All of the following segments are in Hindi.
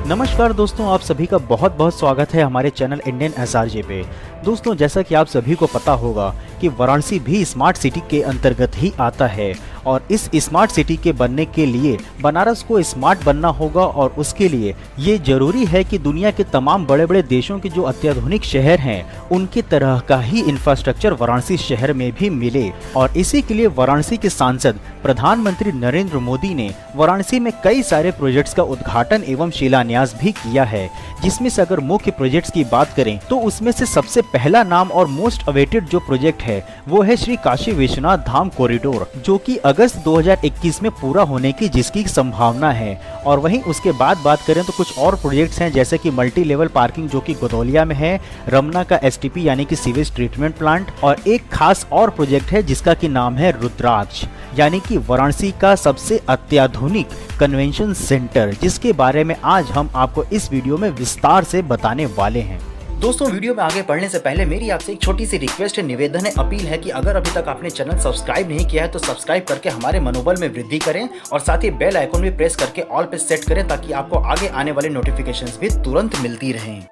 नमस्कार दोस्तों, आप सभी का बहुत बहुत स्वागत है हमारे चैनल इंडियन एसआरजे पे। दोस्तों, जैसा कि आप सभी को पता होगा कि वाराणसी भी स्मार्ट सिटी के अंतर्गत ही आता है और इस स्मार्ट सिटी के बनने के लिए बनारस को स्मार्ट बनना होगा और उसके लिए ये जरूरी है कि दुनिया के तमाम बड़े बड़े देशों के जो अत्याधुनिक शहर हैं उनकी तरह का ही इंफ्रास्ट्रक्चर वाराणसी शहर में भी मिले। और इसी के लिए वाराणसी के सांसद प्रधानमंत्री नरेंद्र मोदी ने वाराणसी में कई सारे प्रोजेक्ट्स का उद्घाटन एवं शिलान्यास भी किया है, जिसमें से अगर मुख्य प्रोजेक्ट्स की बात करें तो उसमें से सबसे पहला नाम और मोस्ट अवेटेड जो प्रोजेक्ट है वो है श्री काशी विश्वनाथ धाम कॉरिडोर, जो कि अगस्त 2021 में पूरा होने की जिसकी संभावना है। और वहीं उसके बाद बात करें तो कुछ और प्रोजेक्ट्स हैं, जैसे कि मल्टी लेवल पार्किंग जो कि गोदौलिया में है, रमना का एसटीपी यानी कि सीवेज ट्रीटमेंट प्लांट, और एक खास और प्रोजेक्ट है जिसका की नाम है रुद्राक्ष यानी कि वाराणसी का सबसे अत्याधुनिक कन्वेंशन सेंटर, जिसके बारे में आज हम आपको इस वीडियो में विस्तार से बताने वाले हैं। दोस्तों, वीडियो में आगे बढ़ने से पहले मेरी आपसे एक छोटी सी रिक्वेस्ट है, निवेदन है, अपील है कि अगर अभी तक आपने चैनल सब्सक्राइब नहीं किया है तो सब्सक्राइब करके हमारे मनोबल में वृद्धि करें और साथ ही बेल आइकन भी प्रेस करके ऑल पे सेट करें ताकि आपको आगे आने वाले नोटिफिकेशंस भी तुरंत मिलती रहें।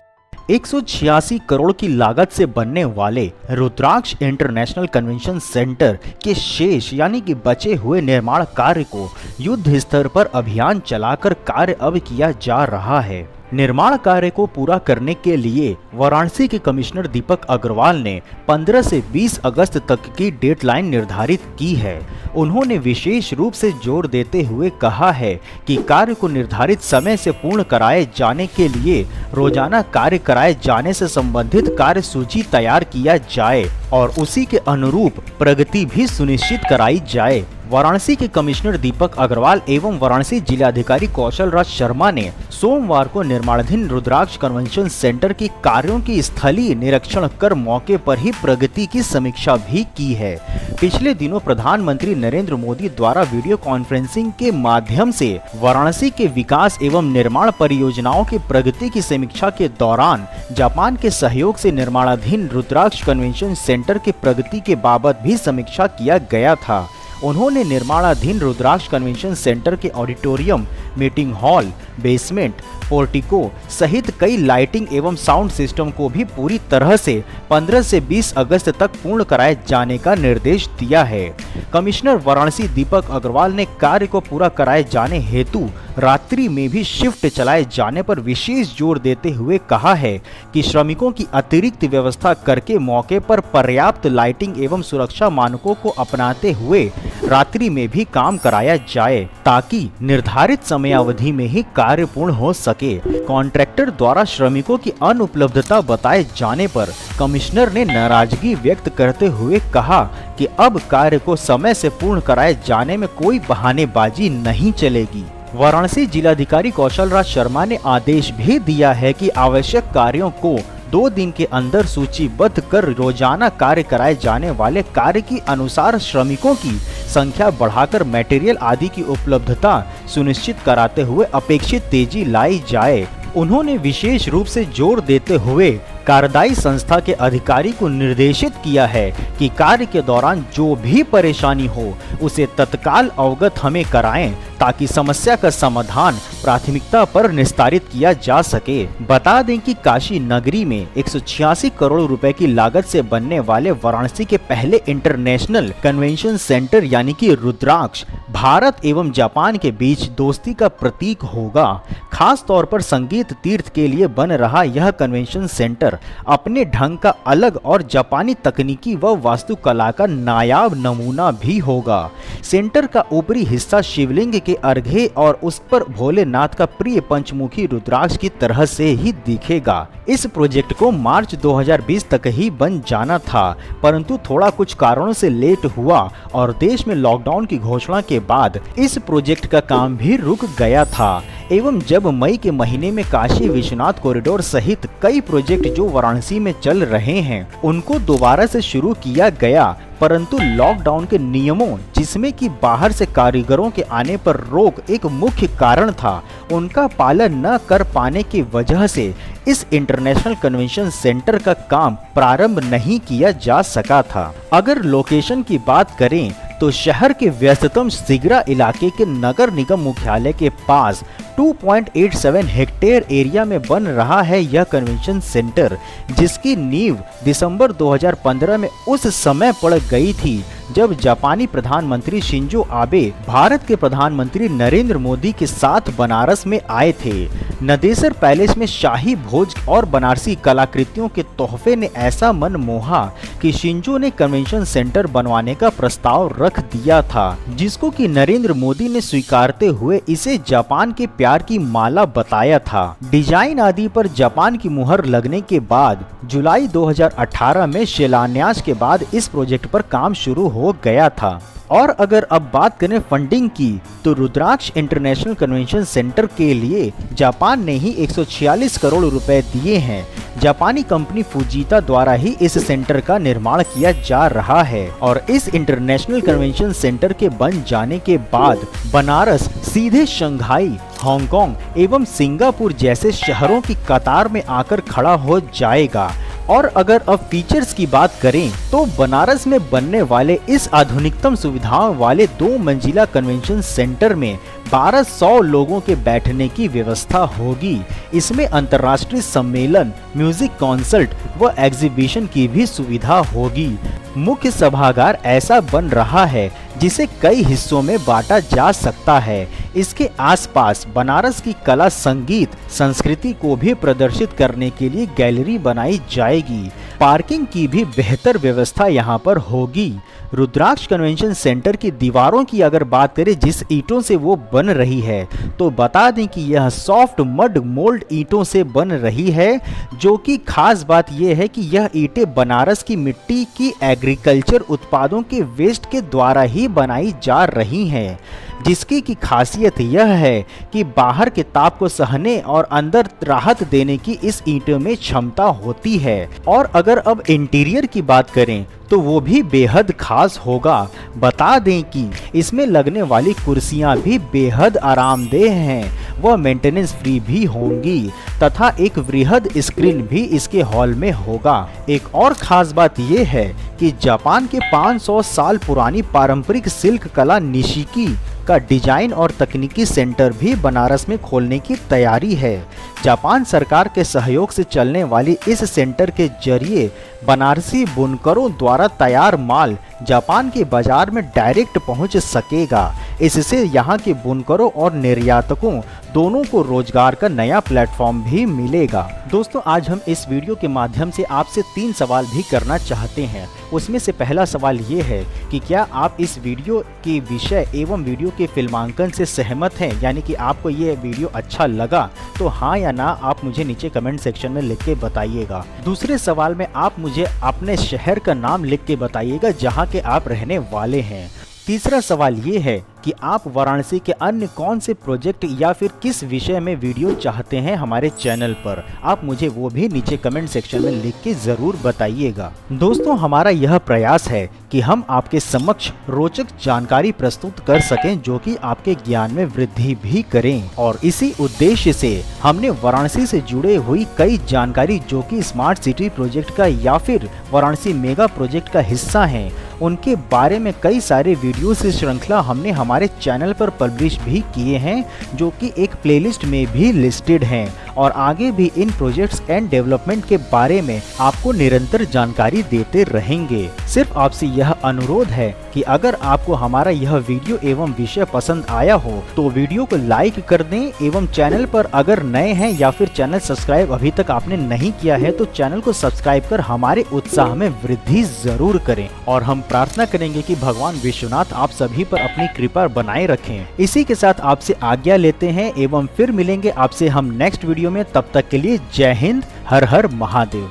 186 करोड़ की लागत से बनने वाले रुद्राक्ष इंटरनेशनल कन्वेंशन सेंटर के शेष यानी कि बचे हुए निर्माण कार्य को युद्ध स्तर पर अभियान चलाकर कार्य अब किया जा रहा है। निर्माण कार्य को पूरा करने के लिए वाराणसी के कमिश्नर दीपक अग्रवाल ने 15 से 20 अगस्त तक की डेडलाइन निर्धारित की है। उन्होंने विशेष रूप से जोर देते हुए कहा है कि कार्य को निर्धारित समय से पूर्ण कराए जाने के लिए रोजाना कार्य कराए जाने से संबंधित कार्य सूची तैयार किया जाए और उसी के अनुरूप प्रगति भी सुनिश्चित कराई जाए। वाराणसी के कमिश्नर दीपक अग्रवाल एवं वाराणसी जिलाधिकारी कौशल राज शर्मा ने सोमवार को निर्माणाधीन रुद्राक्ष कन्वेंशन सेंटर के कार्यों की स्थलीय निरीक्षण कर मौके पर ही प्रगति की समीक्षा भी की है। पिछले दिनों प्रधानमंत्री नरेंद्र मोदी द्वारा वीडियो कॉन्फ्रेंसिंग के माध्यम से वाराणसी के विकास एवं निर्माण परियोजनाओं की प्रगति की समीक्षा के दौरान जापान के सहयोग से निर्माणाधीन रुद्राक्ष कन्वेंशन सेंटर की प्रगति के बाबत भी समीक्षा किया गया था। उन्होंने निर्माणाधीन रुद्राक्ष कन्वेंशन सेंटर के auditorium, meeting hall, basement, portico सहित कई लाइटिंग एवं साउंड सिस्टम को भी पूरी तरह से 15 से 20 अगस्त तक पूर्ण कराए जाने का निर्देश दिया है। कमिश्नर वाराणसी दीपक अग्रवाल ने कार्य को पूरा कराए जाने हेतु रात्रि में भी शिफ्ट चलाए जाने पर विशेष जोर देते हुए कहा है कि श्रमिकों की अतिरिक्त व्यवस्था करके मौके पर पर्याप्त लाइटिंग एवं सुरक्षा मानकों को अपनाते हुए रात्रि में भी काम कराया जाए ताकि निर्धारित समयावधि में ही कार्य पूर्ण हो सके। कॉन्ट्रैक्टर द्वारा श्रमिकों की अनुपलब्धता बताए जाने पर कमिश्नर ने नाराजगी व्यक्त करते हुए कहा कि अब कार्य को समय से पूर्ण कराए जाने में कोई बहानेबाजी नहीं चलेगी। वाराणसी जिलाधिकारी कौशल राज शर्मा ने आदेश भी दिया है कि आवश्यक कार्यों को 2 दिन के अंदर सूचीबद्ध कर रोजाना कार्य कराए जाने वाले कार्य की अनुसार श्रमिकों की संख्या बढ़ाकर मटेरियल आदि की उपलब्धता सुनिश्चित कराते हुए अपेक्षित तेजी लाई जाए। उन्होंने विशेष रूप से जोर देते हुए कार्यदायी संस्था के अधिकारी को निर्देशित किया है कि कार्य के दौरान जो भी परेशानी हो उसे तत्काल अवगत हमें कराएं ताकि समस्या का समाधान प्राथमिकता पर निस्तारित किया जा सके। बता दें कि काशी नगरी में 186 करोड़ रुपए की लागत से बनने वाले वाराणसी के पहले इंटरनेशनल कन्वेंशन सेंटर यानी कि रुद्राक्ष भारत एवं जापान के बीच दोस्ती का प्रतीक होगा। खास तौर पर संगीत तीर्थ के लिए बन रहा यह कन्वेंशन सेंटर अपने ढंग का अलग और जापानी तकनीकी व वास्तुकला का नायाब नमूना भी होगा। सेंटर का ऊपरी हिस्सा शिवलिंग के अर्घे और उस पर भोलेनाथ का प्रिय पंचमुखी रुद्राक्ष की तरह से ही दिखेगा। इस प्रोजेक्ट को मार्च 2020 तक ही बन जाना था, परंतु थोड़ा कुछ कारणों से लेट हुआ और देश में लॉकडाउन की घोषणा के बाद इस प्रोजेक्ट का काम भी रुक गया था। एवं जब मई के महीने में काशी विश्वनाथ कॉरिडोर सहित कई प्रोजेक्ट जो वाराणसी में चल रहे हैं उनको दोबारा से शुरू किया गया, परंतु लॉकडाउन के नियमों जिसमें कि बाहर से कारीगरों के आने पर रोक एक मुख्य कारण था, उनका पालन न कर पाने की वजह से इस इंटरनेशनल कन्वेंशन सेंटर का काम प्रारंभ नहीं किया जा सका था। अगर लोकेशन की बात करें तो तो शहर के व्यस्ततम सिगरा इलाके के नगर निगम मुख्यालय के पास 2.87 हेक्टेयर एरिया में बन रहा है यह कन्वेंशन सेंटर, जिसकी नींव दिसंबर 2015 में उस समय पड़ गई थी जब जापानी प्रधानमंत्री शिंजो आबे भारत के प्रधानमंत्री नरेंद्र मोदी के साथ बनारस में आए थे। नदेसर पैलेस में शाही भोज और बनारसी कलाकृतियों के तोहफे ने ऐसा मन मोहा कि शिंजो ने कन्वेंशन सेंटर बनवाने का प्रस्ताव रख दिया था, जिसको कि नरेंद्र मोदी ने स्वीकारते हुए इसे जापान के प्यार की माला बताया था। डिजाइन आदि पर जापान की मुहर लगने के बाद जुलाई 2018 में शिलान्यास के बाद इस प्रोजेक्ट पर काम शुरू हो गया था। और अगर अब बात करें फंडिंग की, तो रुद्राक्ष इंटरनेशनल कन्वेंशन सेंटर के लिए जापान ने ही 146 करोड़ रुपए दिए हैं। जापानी कंपनी फुजीता द्वारा ही इस सेंटर का निर्माण किया जा रहा है और इस इंटरनेशनल कन्वेंशन सेंटर के बन जाने के बाद बनारस सीधे शंघाई, हांगकांग एवं सिंगापुर जैसे शहरों की कतार में आकर खड़ा हो जाएगा। और अगर अब फीचर्स की बात करें तो बनारस में बनने वाले इस आधुनिकतम सुविधाओं वाले 2 मंजिला कन्वेंशन सेंटर में 1200 लोगों के बैठने की व्यवस्था होगी। इसमें अंतर्राष्ट्रीय सम्मेलन, म्यूजिक कॉन्सर्ट व एग्जीबिशन की भी सुविधा होगी। मुख्य सभागार ऐसा बन रहा है जिसे कई हिस्सों में बांटा जा सकता है। इसके आसपास बनारस की कला, संगीत, संस्कृति को भी प्रदर्शित करने के लिए गैलरी बनाई जाएगी। पार्किंग की भी बेहतर व्यवस्था यहाँ पर होगी। रुद्राक्ष कन्वेंशन सेंटर की दीवारों की अगर बात करें जिस ईंटों से वो बन रही है, तो बता दें कि यह सॉफ्ट मड मोल्ड ईंटों से बन रही है, जो कि खास बात यह है कि यह ईंटें बनारस की मिट्टी की एग्रीकल्चर उत्पादों के वेस्ट के द्वारा ही बनाई जा रही हैं, जिसकी की खासियत यह है कि बाहर के ताप को सहने और अंदर राहत देने की इस ईंटों में क्षमता होती है। और अगर अब इंटीरियर की बात करें तो वो भी बेहद खास होगा। बता दें कि इसमें लगने वाली कुर्सियां भी बेहद आरामदेह हैं, वह मेंटेनेंस फ्री भी होंगी तथा एक वृहद स्क्रीन भी इसके हॉल में होगा। एक और खास बात यह है कि जापान के 500 साल पुरानी पारंपरिक शिल्प कला निशिकी का डिजाइन और तकनीकी सेंटर भी बनारस में खोलने की तैयारी है। जापान सरकार के सहयोग से चलने वाली इस सेंटर के जरिए बनारसी बुनकरों द्वारा तैयार माल जापान के बाजार में डायरेक्ट पहुंच सकेगा। इससे यहां के बुनकरों और निर्यातकों दोनों को रोजगार का नया प्लेटफॉर्म भी मिलेगा। दोस्तों, आज हम इस वीडियो के माध्यम से आपसे 3 सवाल भी करना चाहते हैं। उसमें से पहला सवाल ये है कि क्या आप इस वीडियो के विषय एवं वीडियो के फिल्मांकन से सहमत हैं, यानी कि आपको ये वीडियो अच्छा लगा? तो हाँ या ना आप मुझे नीचे कमेंट सेक्शन में लिख के बताइएगा। दूसरे सवाल में आप मुझे अपने शहर का नाम लिख के बताइएगा जहाँ के आप रहने वाले हैं। तीसरा सवाल ये है कि आप वाराणसी के अन्य कौन से प्रोजेक्ट या फिर किस विषय में वीडियो चाहते हैं हमारे चैनल पर, आप मुझे वो भी नीचे कमेंट सेक्शन में लिख के जरूर बताइएगा। दोस्तों, हमारा यह प्रयास है कि हम आपके समक्ष रोचक जानकारी प्रस्तुत कर सकें जो कि आपके ज्ञान में वृद्धि भी करें, और इसी उद्देश्य से हमने वाराणसी से जुड़े हुई कई जानकारी जो कि स्मार्ट सिटी प्रोजेक्ट का या फिर वाराणसी मेगा प्रोजेक्ट का हिस्सा हैं, उनके बारे में कई सारे वीडियो से श्रृंखला हमने हमारे चैनल पर पब्लिश भी किए हैं, जो कि एक प्लेलिस्ट में भी लिस्टेड हैं, और आगे भी इन प्रोजेक्ट्स एंड डेवलपमेंट के बारे में आपको निरंतर जानकारी देते रहेंगे। सिर्फ आपसे यह अनुरोध है कि अगर आपको हमारा यह वीडियो एवं विषय पसंद आया हो तो वीडियो को लाइक कर दें, एवं चैनल पर अगर नए हैं या फिर चैनल सब्सक्राइब अभी तक आपने नहीं किया है तो चैनल को सब्सक्राइब कर हमारे उत्साह में वृद्धि जरूर करें। और हम प्रार्थना करेंगे कि भगवान विश्वनाथ आप सभी पर अपनी कृपा बनाए रखें। इसी के साथ आपसे आज्ञा लेते हैं एवं फिर मिलेंगे आपसे हम नेक्स्ट वीडियो में। तब तक के लिए जय हिंद, हर हर महादेव।